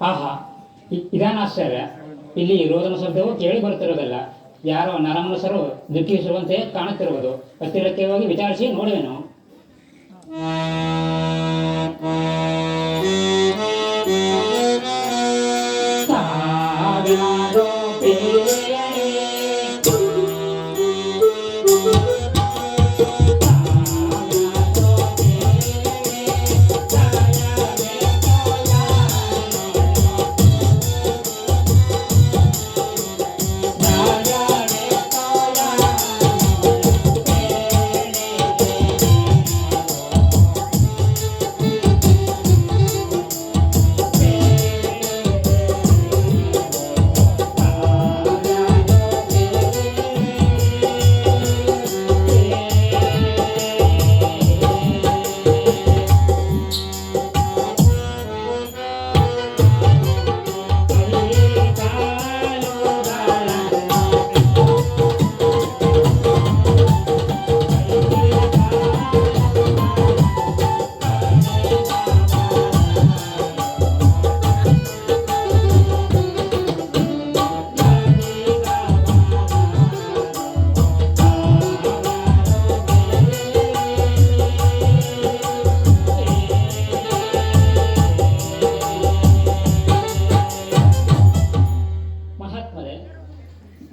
ಆಹಾ, ಇದಾನ ಆಶ್ಚರ್ಯ. ಇಲ್ಲಿ ರೋದನ ಶಬ್ದವು ಕೇಳಿ ಬರುತ್ತಿರುವುದಲ್ಲ. ಯಾರೋ ನರಮನಸರು ದುಃಖಿಸುವಂತೆ ಕಾಣುತ್ತಿರುವುದು. ಹತ್ತಿರಕ್ಕೆ ಹೋಗಿ ವಿಚಾರಿಸಿ ನೋಡುವೆನು.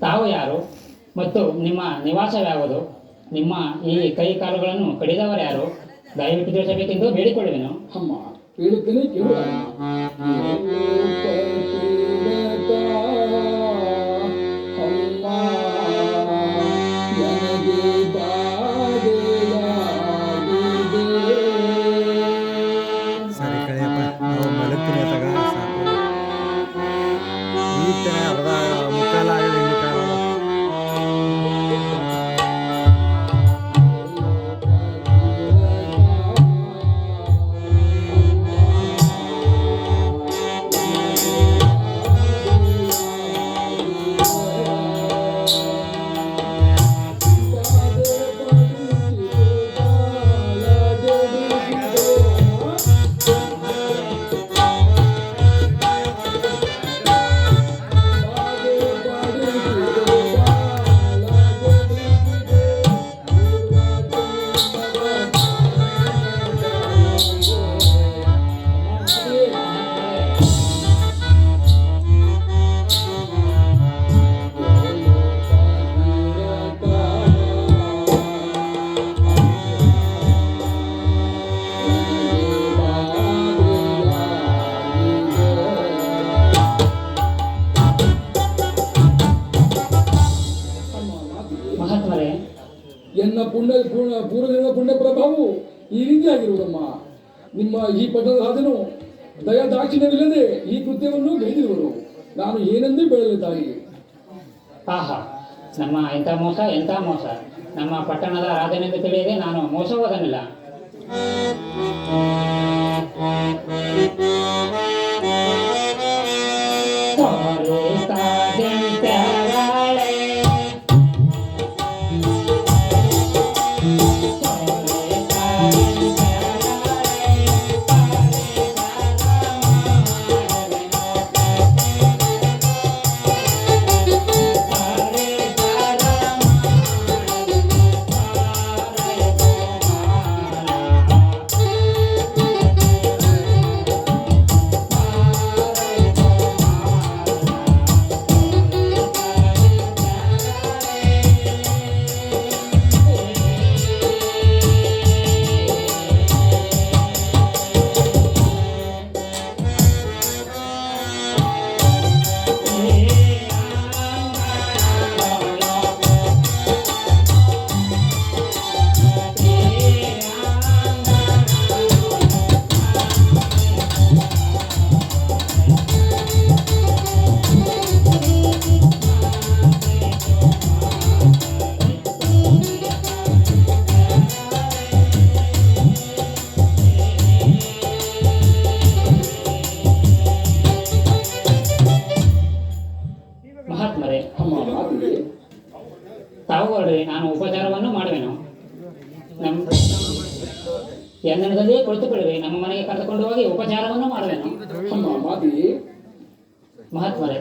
ತಾವು ಯಾರು ಮತ್ತು ನಿಮ್ಮ ನಿವಾಸವ್ಯಾವುದು? ನಿಮ್ಮ ಈ ಕೈ ಕಾಲುಗಳನ್ನು ಕಡಿದವರ್ಯಾರು? ದಯವಿಟ್ಟು ತಿಳಿಸಬೇಕೆಂದು ಬೇಡಿಕೊಳ್ಳುವೆನು. ಅಮ್ಮ ಹೇಳುತ್ತೇನೆ ಕೇಳುವ. ಸರಿ ಕಳಿಯಪ್ಪ, ನಾವು ಮಲಗ್ತೀನಿ ತಗ ಸಾಕು. ಈಗ ಅರ್ಧ ಮುಕ್ಕಾಲ ಆಗಲಿ, ಇನ್ನು ಕಾಲ ಎನ್ನ ಪೂರ್ವಜನ್ಮ ಪುಣ್ಯ ಪ್ರಭಾವವು ಈ ರೀತಿಯಾಗಿರುವುದಮ್ಮ. ನಿಮ್ಮ ಈ ಪಟ್ಟದ ರಾಜನು ದಯಾ ದಾಕ್ಷಿಣ್ಯವಿಲ್ಲದೆ ಈ ಕೃತ್ಯವನ್ನು ಗೈದಿರುವರು. ನಾನು ಏನೆಂದೇ ಬೆಳಲಿ ತಾಯಿ. ಆಹಾ, ನಮ್ಮ ಎಂಥ ಮೋಸ, ಎಂಥ ಮೋಸ! ನಮ್ಮ ಪಟ್ಟಣದ ರಾಜನೆಂದು ತಿಳಿಯದೆ ನಾನು ಮೋಸ ಹೋದನಿಲ್ಲ. ತಾವುಗಳ್ರಿ, ನಾನು ಉಪಚಾರವನ್ನು ಮಾಡುವೆನು. ಎಂದನದಲ್ಲಿ ಕುಳಿತುಕೊಳ್ಳಿರಿ. ನಮ್ಮ ಮನೆಗೆ ಕರೆದುಕೊಂಡು ಹೋಗಿ ಉಪಚಾರವನ್ನು ಮಾಡುವೆನು. ಅಮ್ಮ ಮಾತಿ ಮಹಾತ್ಮರೇ